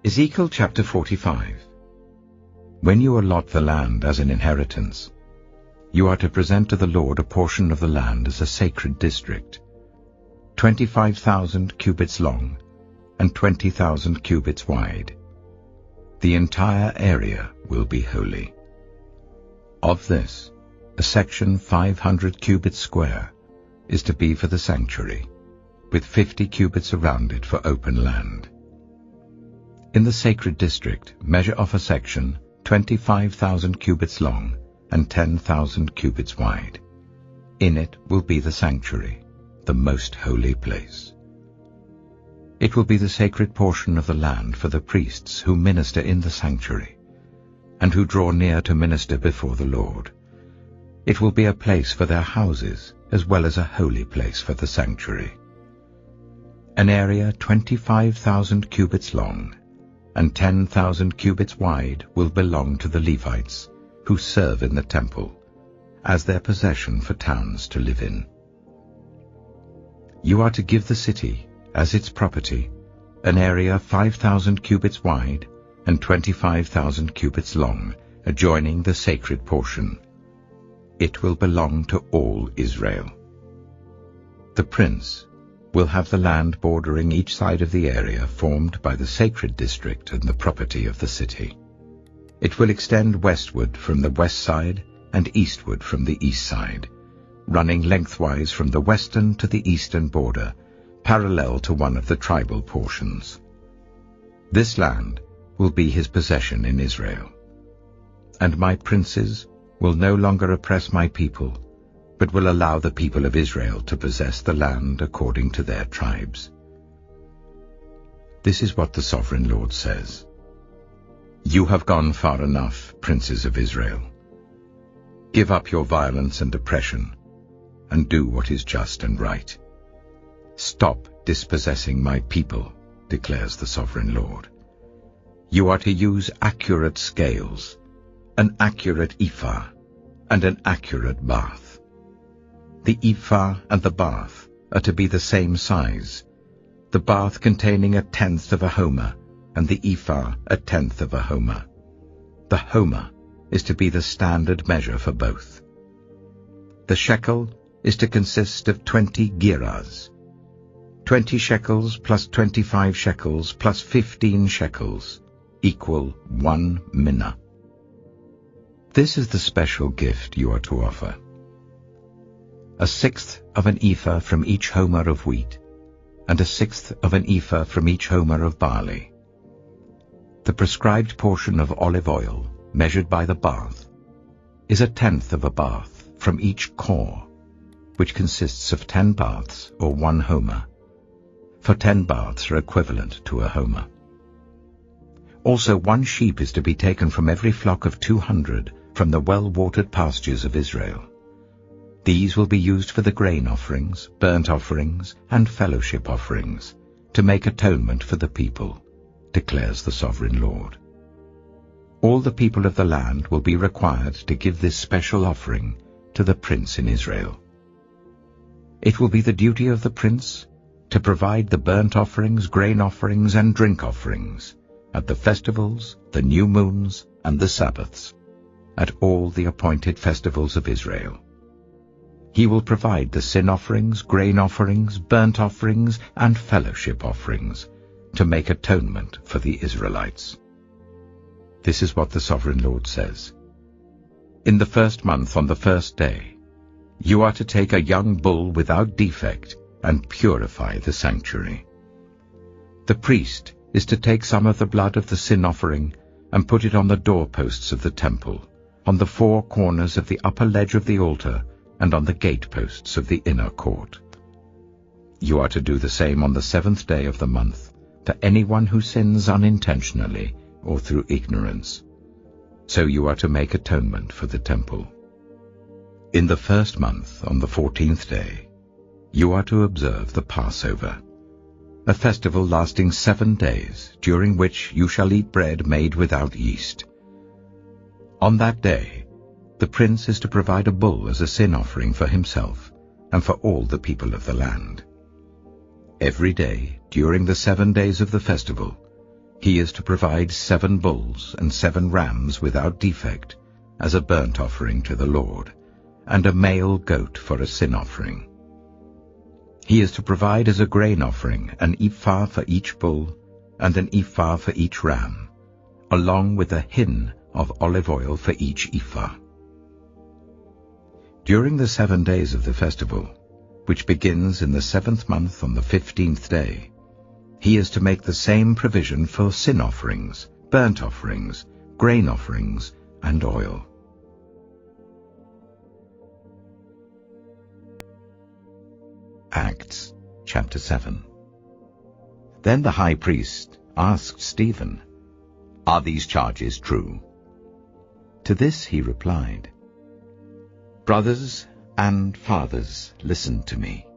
Ezekiel chapter 45. When you allot the land as an inheritance, you are to present to the Lord a portion of the land as a sacred district, 25,000 cubits long and 20,000 cubits wide. The entire area will be holy. Of this, a section 500 cubits square is to be for the sanctuary, with 50 cubits around it for open land. In the sacred district, measure off a section 25,000 cubits long and 10,000 cubits wide. In it will be the sanctuary, the most holy place. It will be the sacred portion of the land for the priests who minister in the sanctuary, and who draw near to minister before the Lord. It will be a place for their houses, as well as a holy place for the sanctuary. An area 25,000 cubits long and 10,000 cubits wide will belong to the Levites, who serve in the temple, as their possession for towns to live in. You are to give the city, as its property, an area 5,000 cubits wide and 25,000 cubits long, adjoining the sacred portion. It will belong to all Israel. The prince will have the land bordering each side of the area formed by the sacred district and the property of the city. It will extend westward from the west side and eastward from the east side, running lengthwise from the western to the eastern border, parallel to one of the tribal portions. This land will be his possession in Israel. And my princes will no longer oppress my people, but will allow the people of Israel to possess the land according to their tribes. This is what the Sovereign Lord says. You have gone far enough, princes of Israel. Give up your violence and oppression, and do what is just and right. Stop dispossessing my people, declares the Sovereign Lord. You are to use accurate scales, an accurate ephah, and an accurate bath. The ephah and the bath are to be the same size, the bath containing 1/10 of a homer, and the ephah 1/10 of a homer. The homer is to be the standard measure for both. The shekel is to consist of 20 gerahs, 20 shekels plus 25 shekels plus 15 shekels, equal 1 minnah. This is the special gift you are to offer. 1/6 of an ephah from each homer of wheat, and 1/6 of an ephah from each homer of barley. The prescribed portion of olive oil, measured by the bath, is 1/10 of a bath from each core, which consists of 10 baths or 1 homer, for 10 baths are equivalent to a homer. Also 1 sheep is to be taken from every flock of 200 from the well-watered pastures of Israel. These will be used for the grain offerings, burnt offerings, and fellowship offerings, to make atonement for the people, declares the Sovereign Lord. All the people of the land will be required to give this special offering to the prince in Israel. It will be the duty of the prince to provide the burnt offerings, grain offerings, and drink offerings at the festivals, the new moons, and the Sabbaths, at all the appointed festivals of Israel. He will provide the sin offerings, grain offerings, burnt offerings, and fellowship offerings to make atonement for the Israelites. This is what the Sovereign Lord says. In the 1st month, on the 1st day, you are to take a young bull without defect and purify the sanctuary. The priest is to take some of the blood of the sin offering and put it on the doorposts of the temple, on the 4 corners of the upper ledge of the altar, and on the gateposts of the inner court. You are to do the same on the 7th day of the month to anyone who sins unintentionally or through ignorance. So you are to make atonement for the temple. In the 1st month, on the 14th day, you are to observe the Passover. a festival lasting 7 days, during which you shall eat bread made without yeast. On that day, the prince is to provide a bull as a sin offering for himself and for all the people of the land. Every day, during the 7 days of the festival, he is to provide 7 bulls and 7 rams without defect as a burnt offering to the Lord, and a male goat for a sin offering. He is to provide as a grain offering an ephah for each bull and an ephah for each ram, along with a hin of olive oil for each ephah. During the 7 days of the festival, which begins in the 7th month on the 15th day, he is to make the same provision for sin offerings, burnt offerings, grain offerings, and oil. Acts chapter 7. Then the high priest asked Stephen, "Are these charges true?" To this he replied, "Brothers and fathers, listen to me.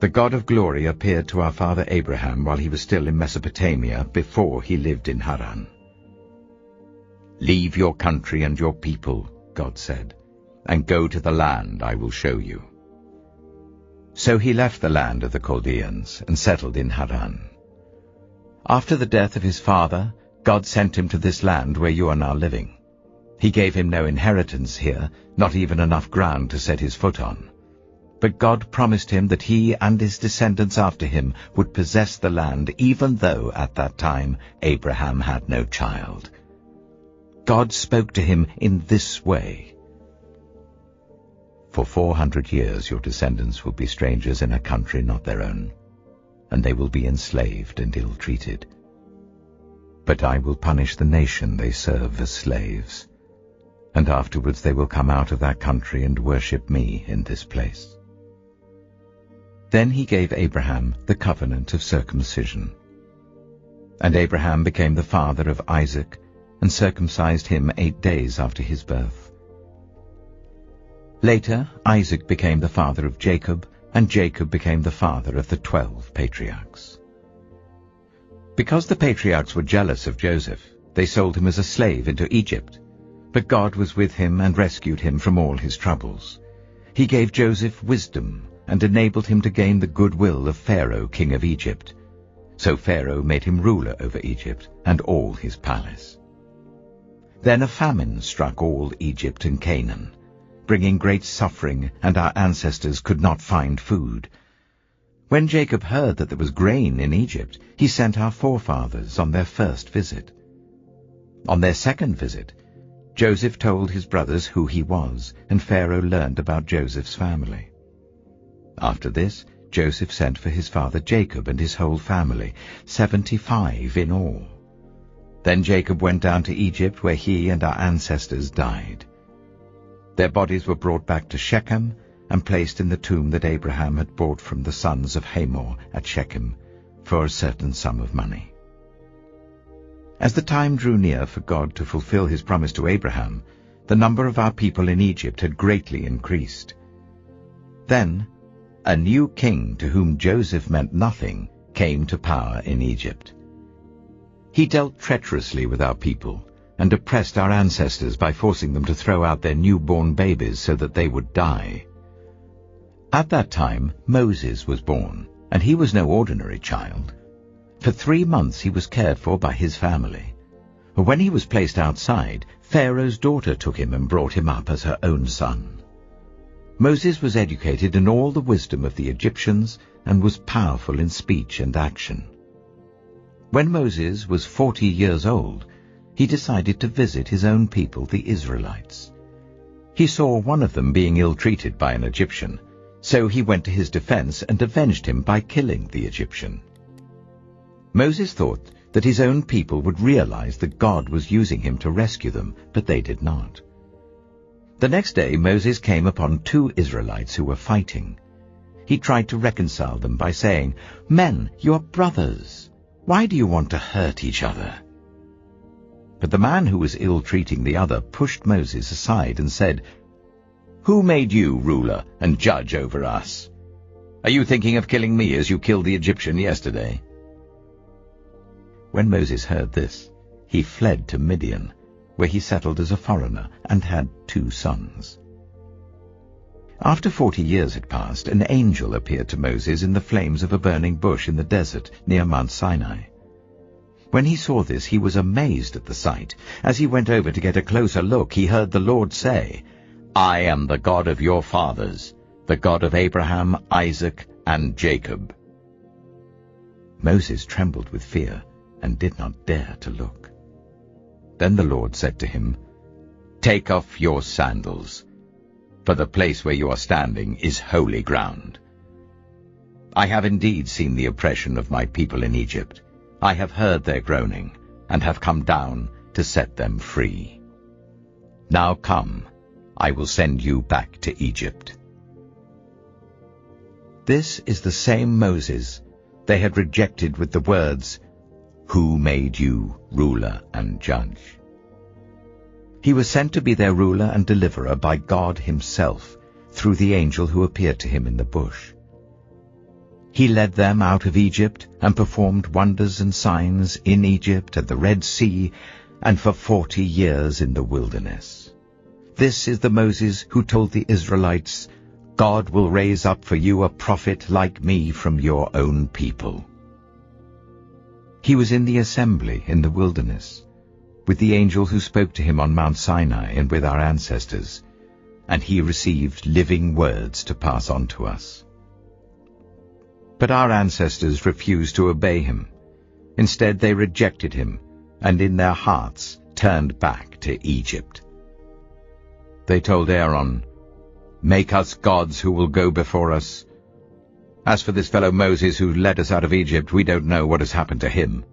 The God of glory appeared to our father Abraham while he was still in Mesopotamia, before he lived in Haran. 'Leave your country and your people,' God said, 'and go to the land I will show you.' So he left the land of the Chaldeans and settled in Haran. After the death of his father, God sent him to this land where you are now living. He gave him no inheritance here, not even enough ground to set his foot on. But God promised him that he and his descendants after him would possess the land, even though at that time Abraham had no child. God spoke to him in this way: 'For 400 years your descendants will be strangers in a country not their own, and they will be enslaved and ill-treated. But I will punish the nation they serve as slaves, and afterwards they will come out of that country and worship me in this place.' Then he gave Abraham the covenant of circumcision. And Abraham became the father of Isaac, and circumcised him 8 days after his birth. Later, Isaac became the father of Jacob, and Jacob became the father of the 12 patriarchs. Because the patriarchs were jealous of Joseph, they sold him as a slave into Egypt. But God was with him and rescued him from all his troubles. He gave Joseph wisdom and enabled him to gain the goodwill of Pharaoh, king of Egypt. So Pharaoh made him ruler over Egypt and all his palace. Then a famine struck all Egypt and Canaan, bringing great suffering, and our ancestors could not find food. When Jacob heard that there was grain in Egypt, he sent our forefathers on their first visit. On their second visit, Joseph told his brothers who he was, and Pharaoh learned about Joseph's family. After this, Joseph sent for his father Jacob and his whole family, 75 in all. Then Jacob went down to Egypt, where he and our ancestors died. Their bodies were brought back to Shechem and placed in the tomb that Abraham had bought from the sons of Hamor at Shechem for a certain sum of money. As the time drew near for God to fulfill his promise to Abraham, the number of our people in Egypt had greatly increased. Then a new king, to whom Joseph meant nothing, came to power in Egypt. He dealt treacherously with our people and oppressed our ancestors by forcing them to throw out their newborn babies so that they would die. At that time Moses was born, and he was no ordinary child. For 3 months he was cared for by his family. When he was placed outside, Pharaoh's daughter took him and brought him up as her own son. Moses was educated in all the wisdom of the Egyptians and was powerful in speech and action. When Moses was 40 years old, he decided to visit his own people, the Israelites. He saw one of them being ill-treated by an Egyptian, so he went to his defense and avenged him by killing the Egyptian. Moses thought that his own people would realize that God was using him to rescue them, but they did not. The next day Moses came upon 2 Israelites who were fighting. He tried to reconcile them by saying, "Men, you are brothers. Why do you want to hurt each other?" But the man who was ill-treating the other pushed Moses aside and said, "Who made you ruler and judge over us?" Are you thinking of killing me as you killed the Egyptian yesterday?" When Moses heard this, he fled to Midian, where he settled as a foreigner and had 2 sons. After 40 years had passed, an angel appeared to Moses in the flames of a burning bush in the desert near Mount Sinai. When he saw this, he was amazed at the sight. As he went over to get a closer look, he heard the Lord say, "I am the God of your fathers, the God of Abraham, Isaac, and Jacob." Moses trembled with fear and did not dare to look. Then the Lord said to him, "Take off your sandals, for the place where you are standing is holy ground. I have indeed seen the oppression of my people in Egypt. I have heard their groaning, and have come down to set them free. Now come, I will send you back to Egypt." This is the same Moses they had rejected with the words, "Who made you ruler and judge?" He was sent to be their ruler and deliverer by God himself, through the angel who appeared to him in the bush. He led them out of Egypt and performed wonders and signs in Egypt at the Red Sea and for 40 years in the wilderness. This is the Moses who told the Israelites, "God will raise up for you a prophet like me from your own people." He was in the assembly in the wilderness, with the angel who spoke to him on Mount Sinai and with our ancestors, and he received living words to pass on to us. But our ancestors refused to obey him. Instead they rejected him, and in their hearts turned back to Egypt. They told Aaron, "Make us gods who will go before us. As for this fellow Moses who led us out of Egypt, we don't know what has happened to him."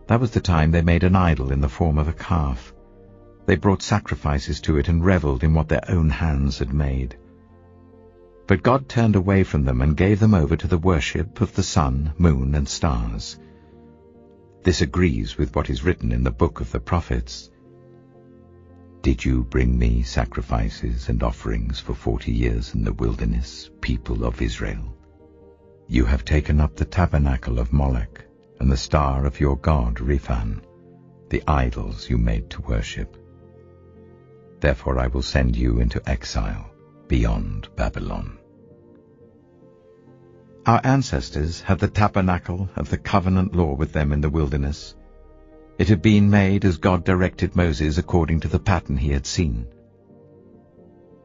That was the time they made an idol in the form of a calf. They brought sacrifices to it and reveled in what their own hands had made. But God turned away from them and gave them over to the worship of the sun, moon, and stars. This agrees with what is written in the book of the prophets. "Did you bring me sacrifices and offerings for 40 years in the wilderness, people of Israel? You have taken up the tabernacle of Moloch and the star of your god Rephan, the idols you made to worship. Therefore I will send you into exile beyond Babylon." Our ancestors had the tabernacle of the covenant law with them in the wilderness. It had been made as God directed Moses according to the pattern he had seen.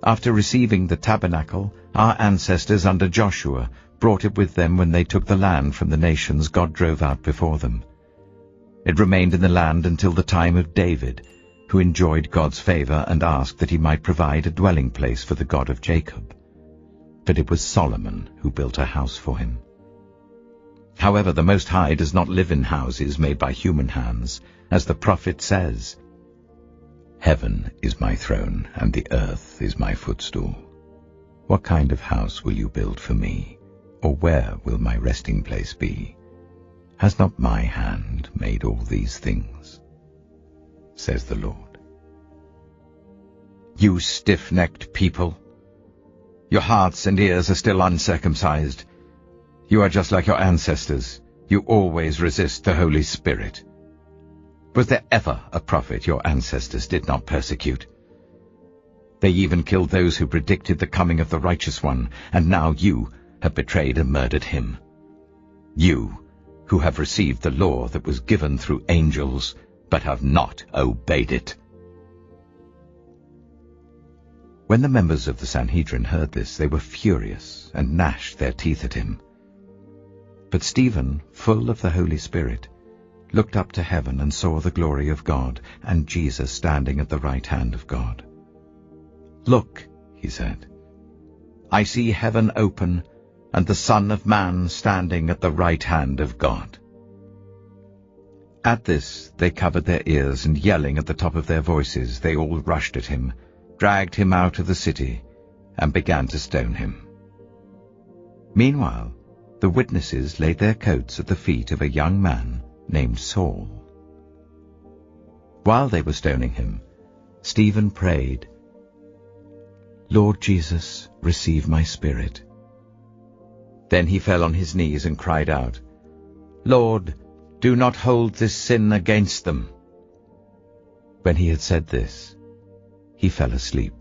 After receiving the tabernacle, our ancestors under Joshua brought it with them when they took the land from the nations God drove out before them. It remained in the land until the time of David, who enjoyed God's favor and asked that he might provide a dwelling place for the God of Jacob. But it was Solomon who built a house for him. However, the Most High does not live in houses made by human hands, as the prophet says, "Heaven is my throne, and the earth is my footstool. What kind of house will you build for me, or where will my resting place be? Has not my hand made all these things? Says the Lord." You stiff-necked people, your hearts and ears are still uncircumcised. You are just like your ancestors. You always resist the Holy Spirit. Was there ever a prophet your ancestors did not persecute? They even killed those who predicted the coming of the Righteous One, and now you have betrayed and murdered him. You, who have received the law that was given through angels, but have not obeyed it. When the members of the Sanhedrin heard this, they were furious and gnashed their teeth at him. But Stephen, full of the Holy Spirit, looked up to heaven and saw the glory of God and Jesus standing at the right hand of God. "Look," he said, "I see heaven open and the Son of Man standing at the right hand of God." At this they covered their ears, and yelling at the top of their voices, they all rushed at him, dragged him out of the city, and began to stone him. Meanwhile, the witnesses laid their coats at the feet of a young man named Saul. While they were stoning him, Stephen prayed, "Lord Jesus, receive my spirit." Then he fell on his knees and cried out, "Lord, do not hold this sin against them." When he had said this, he fell asleep.